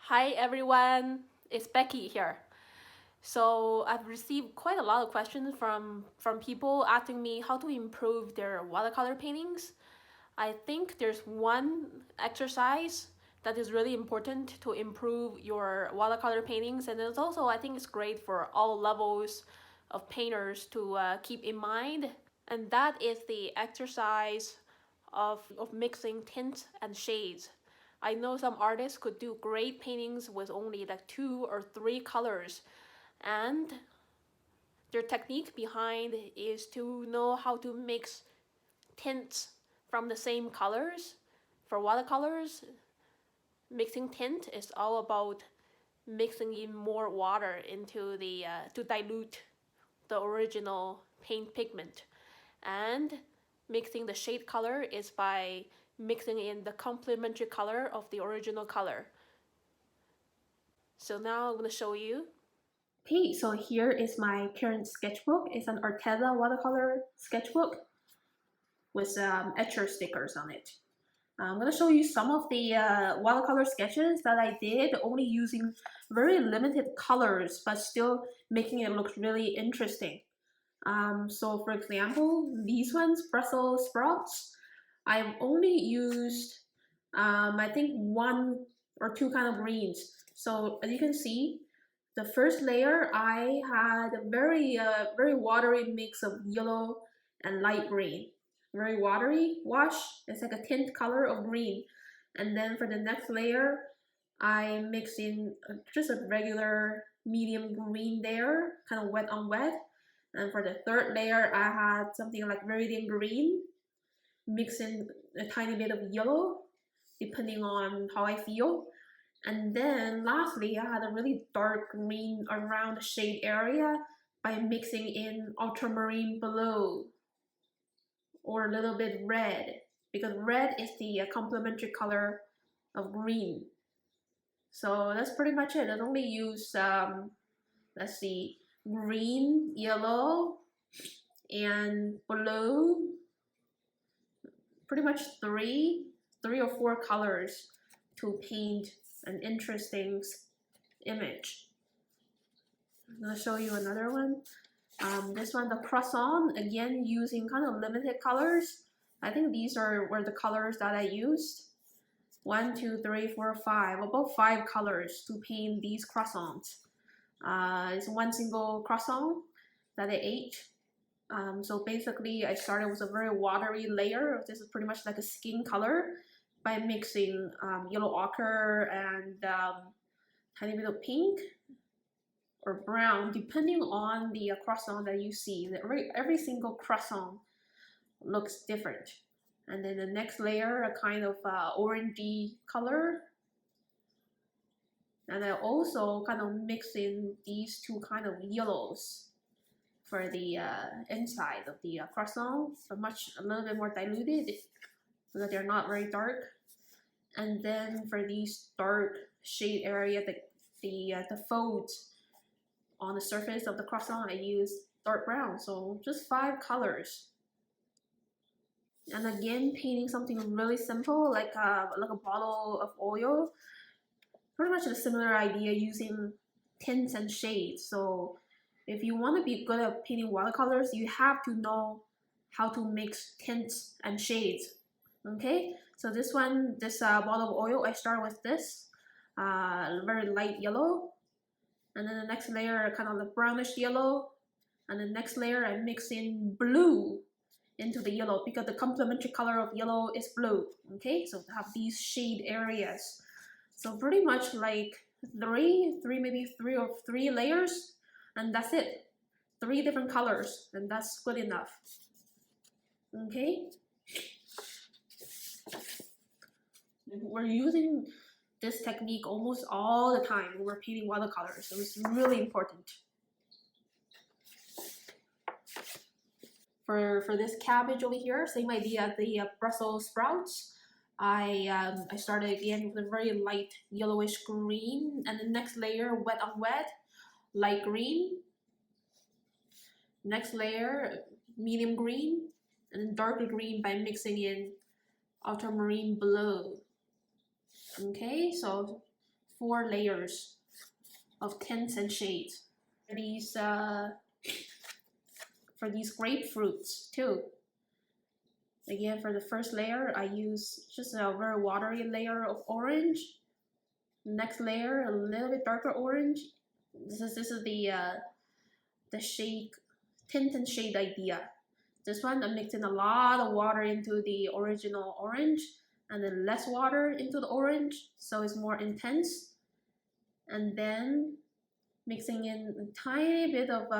Hi everyone, it's Becky here. So I've received quite a lot of questions from people asking me how to improve their watercolor paintings. I think there's one exercise that is really important to improve your watercolor paintings, and it's also I think it's great for all levels of painters to keep in mind, and that is the exercise of mixing tints and shades. I know some artists could do great paintings with only like 2 or 3 colors, and their technique behind is to know how to mix tints from the same colors. For watercolors, mixing tint is all about mixing in more water into the to dilute the original paint pigment, and mixing the shade color is by mixing in the complementary color of the original color. So now I'm going to show you. Okay, so here is my current sketchbook. It's an Arteza watercolor sketchbook with Etchr stickers on it. I'm going to show you some of the watercolor sketches that I did, only using very limited colors, but still making it look really interesting. So for example, these ones, Brussels sprouts, I've only used, I think 1 or 2 kind of greens. So as you can see, the first layer, I had a very watery mix of yellow and light green. Very watery wash. It's like a tint color of green. And then for the next layer, I mixed in just a regular medium green there, kind of wet on wet. And for the third layer, I had something like viridian green, mix in a tiny bit of yellow, depending on how I feel. And then lastly, I had a really dark green around the shade area by mixing in ultramarine blue or a little bit red, because red is the complementary color of green. So that's pretty much it. I only use, let's see, green, yellow, and blue. Pretty much three or four colors to paint an interesting image. I'm gonna show you another one. This one, the croissant, again using kind of limited colors. I think these were the colors that I used. 1, 2, 3, 4, 5, about 5 colors to paint these croissants. It's one single croissant that I ate. So basically, I started with a very watery layer. This is pretty much like a skin color by mixing yellow ochre and tiny bit of pink or brown, depending on the croissant that you see. Every single croissant looks different. And then the next layer, a kind of orangey color. And I also kind of mix in these 2 kind of yellows for the inside of the croissant, so a little bit more diluted so that they're not very dark. And then for these dark shade area, the folds on the surface of the croissant, I use dark brown. So just 5 colors. And again, painting something really simple like a bottle of oil. Pretty much a similar idea using tints and shades. So if you want to be good at painting watercolors, you have to know how to mix tints and shades. Okay, so this bottle of oil, I start with this very light yellow, and then the next layer kind of the brownish yellow, and the next layer I mix in blue into the yellow because the complementary color of yellow is blue. Okay, so have these shade areas. So pretty much like maybe three layers, and that's it. 3 different colors, and that's good enough. Okay. We're using this technique almost all the time when we're painting watercolors, so it's really important. For this cabbage over here, same idea, the Brussels sprouts. I started again with a very light yellowish green, and the next layer, wet on wet, light green. Next layer, medium green, and then darker green by mixing in ultramarine blue. Okay, so 4 layers of tints and shades. For these grapefruits too. Again, for the first layer, I use just a very watery layer of orange. Next layer, a little bit darker orange. This is the shade, tint and shade idea. This one, I'm mixing a lot of water into the original orange, and then less water into the orange, so it's more intense. And then mixing in a tiny bit of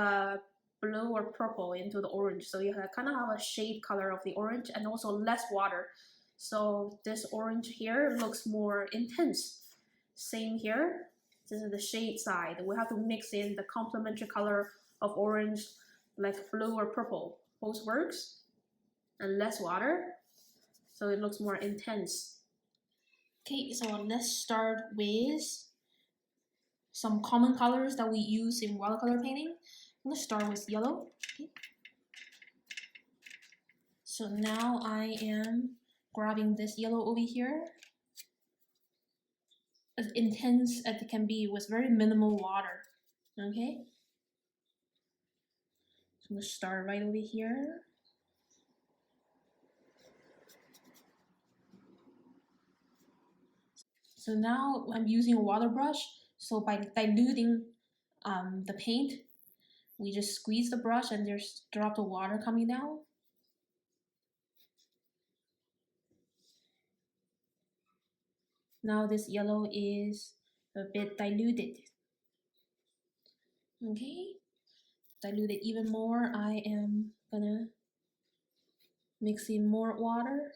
blue or purple into the orange, so you kind of have a shade color of the orange, and also less water, so this orange here looks more intense. Same here, this is the shade side. We have to mix in the complementary color of orange, like blue or purple, both works, and less water, so it looks more intense. Okay, so let's start with some common colors that we use in watercolor painting. I'm gonna start with yellow. Okay. So now I am grabbing this yellow over here, as intense as it can be with very minimal water. Okay. So I'm gonna start right over here. So now I'm using a water brush. So by diluting the paint, we just squeeze the brush and there's a drop of water coming down. Now this yellow is a bit diluted. Okay, dilute it even more. I am gonna mix in more water.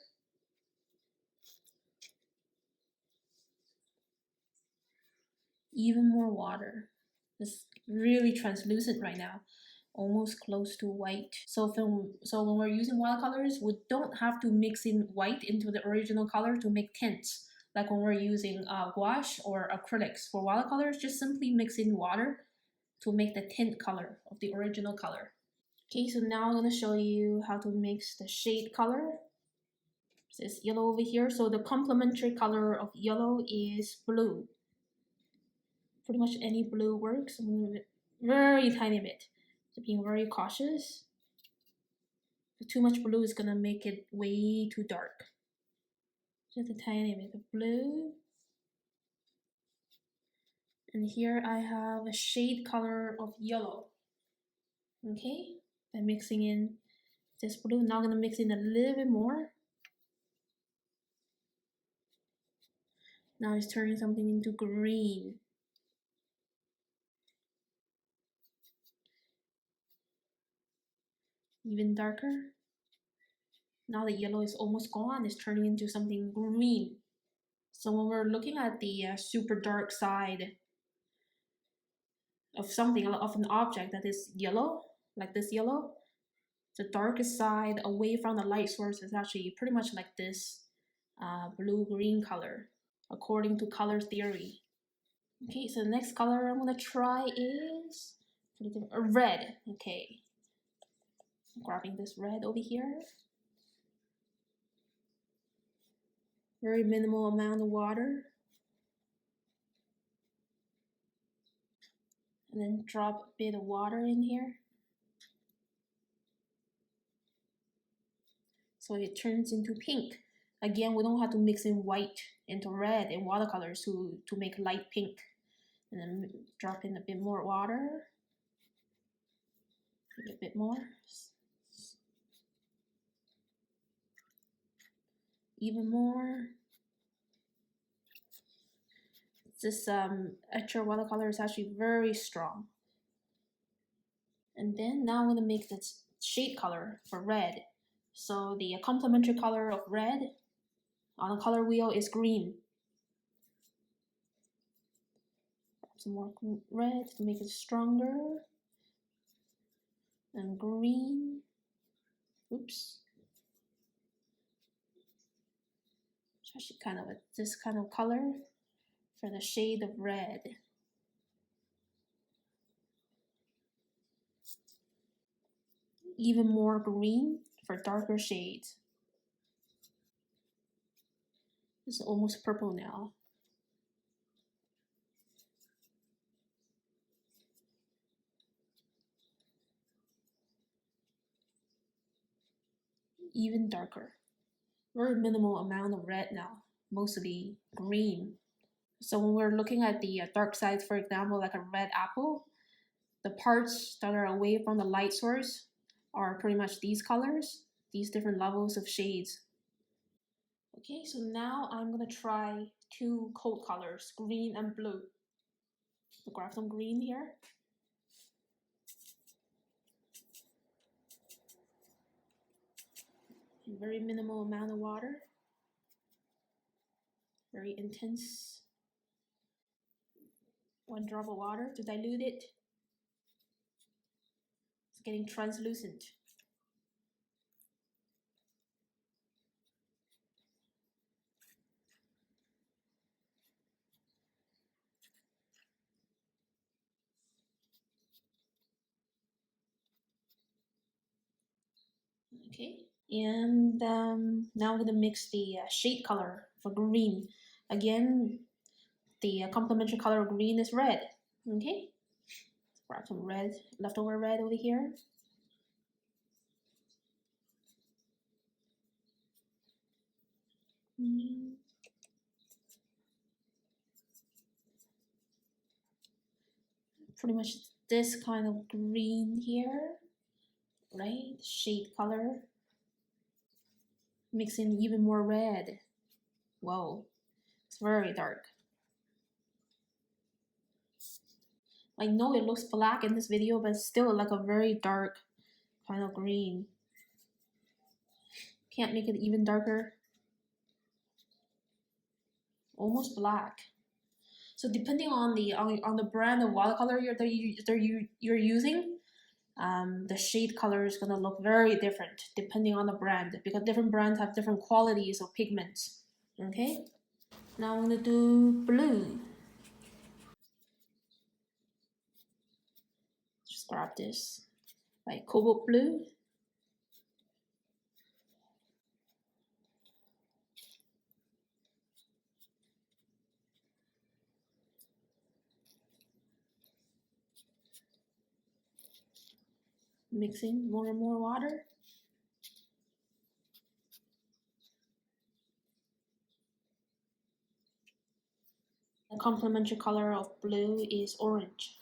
Even more water. It's really translucent right now, almost close to white. So when we're using watercolors, we don't have to mix in white into the original color to make tints. Like when we're using gouache or acrylics. For watercolors, just simply mix in water to make the tint color of the original color. Okay, so now I'm going to show you how to mix the shade color. This is yellow over here. So the complementary color of yellow is blue. Pretty much any blue works. I'm going to move it very tiny bit. So being very cautious. Too much blue is going to make it way too dark. Just a tiny bit of blue. And here I have a shade color of yellow. Okay, I'm mixing in this blue. Now I'm going to mix in a little bit more. Now it's turning something into green. Even darker. Now the yellow is almost gone. It's turning into something green. So when we're looking at the super dark side of something, of an object that is yellow, like this yellow, the darkest side away from the light source is actually pretty much like this blue-green color, according to color theory. Okay, so the next color I'm gonna try is red. Okay, I'm grabbing this red over here. Very minimal amount of water. And then drop a bit of water in here. So it turns into pink. Again, we don't have to mix in white into red in watercolors to make light pink. And then drop in a bit more water. A bit more. Even more. This Etchr watercolor is actually very strong. And then now I'm going to make this shade color for red. So the complementary color of red on the color wheel is green. Some more red to make it stronger. And green. Oops. It's actually kind of this kind of color for the shade of red. Even more green for darker shades. It's almost purple now. even darker. Very minimal amount of red now, mostly green. So when we're looking at the dark sides, for example, like a red apple, the parts that are away from the light source are pretty much these colors, these different levels of shades. Okay, so now I'm gonna try two cold colors, green and blue. So grab some green here. Very minimal amount of water. Very intense. 1 drop of water to dilute it. It's getting translucent. Okay, and now I'm gonna mix the shade color for green. Again, the complementary color of green is red. Okay, let's grab some red, leftover red over here. Pretty much this kind of green here, right? Shade color. Mixing even more red. Whoa, it's very dark. I know it looks black in this video, but it's still like a very dark kind of green. Can't make it even darker. Almost black. So depending on the brand of watercolor you're using, the shade color is gonna look very different depending on the brand, because different brands have different qualities of pigments. Okay, now I'm gonna do blue. Just grab this, like cobalt blue. Mixing more and more water. The complementary color of blue is orange.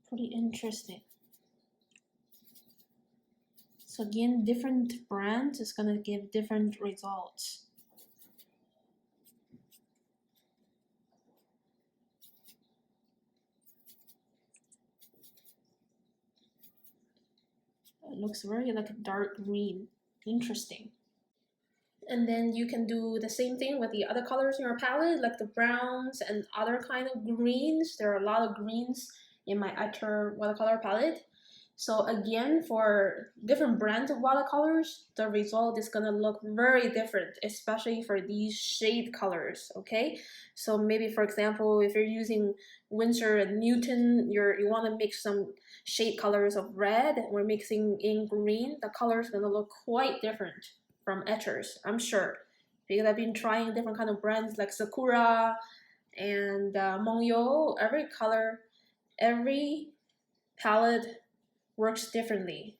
Pretty interesting. So again, different brands is gonna give different results. It looks very like a dark green. Interesting. And then you can do the same thing with the other colors in your palette, like the browns and other kind of greens. There are a lot of greens in my Etchr watercolor palette. So again, for different brands of watercolors, the result is gonna look very different, especially for these shade colors, okay? So maybe, for example, if you're using Winsor and Newton, you wanna mix some shade colors of red, and we're mixing in green, the color is gonna look quite different from Etchers, I'm sure. Because I've been trying different kind of brands like Sakura and Mongyo, every color, every palette works differently.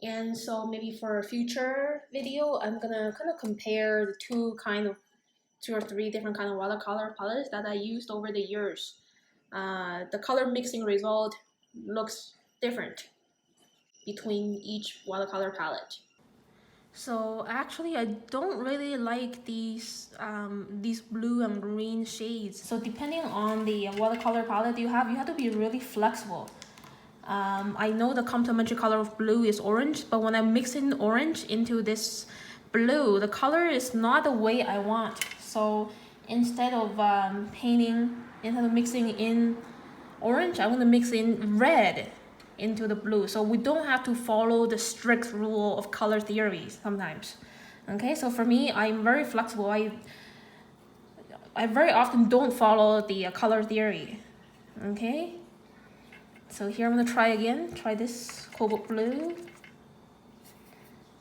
And so maybe for a future video, I'm gonna kind of compare the two or three different kind of watercolor palettes that I used over the years. The color mixing result looks different between each watercolor palette. So actually, I don't really like these blue and green shades. So depending on the watercolor palette you have to be really flexible. I know the complementary color of blue is orange, but when I mix in orange into this blue, the color is not the way I want. So instead of mixing in orange, I want to mix in red into the blue. So we don't have to follow the strict rule of color theory sometimes. Okay, so for me, I'm very flexible. I very often don't follow the color theory. Okay, so here I'm gonna try this cobalt blue.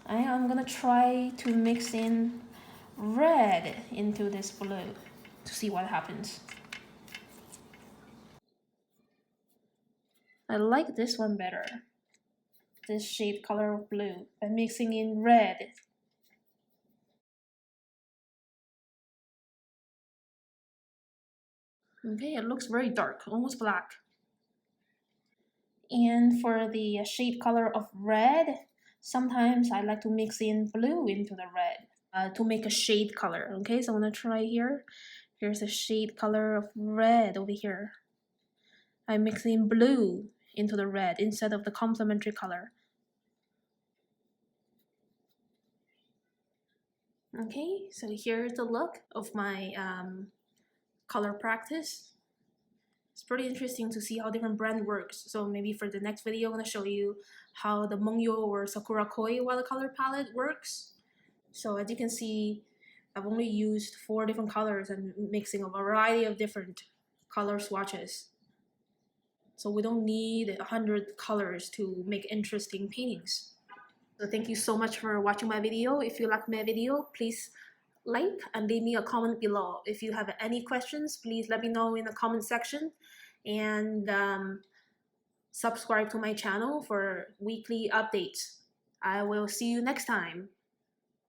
And I'm gonna try to mix in red into this blue to see what happens. I like this one better. This shade color of blue by mixing in red. Okay, it looks very dark, almost black. And for the shade color of red, sometimes I like to mix in blue into the red to make a shade color. Okay, so I'm gonna try here. Here's a shade color of red over here. I mix in blue into the red instead of the complementary color. Okay, so here's the look of my color practice. It's pretty interesting to see how different brand works. So maybe for the next video, I'm gonna show you how the Mungyo or Sakura Koi watercolor palette works. So as you can see, I've only used 4 different colors and mixing a variety of different color swatches. So we don't need 100 colors to make interesting paintings. So thank you so much for watching my video. If you like my video, please like and leave me a comment below. If you have any questions, please let me know in the comment section, and subscribe to my channel for weekly updates. I will see you next time.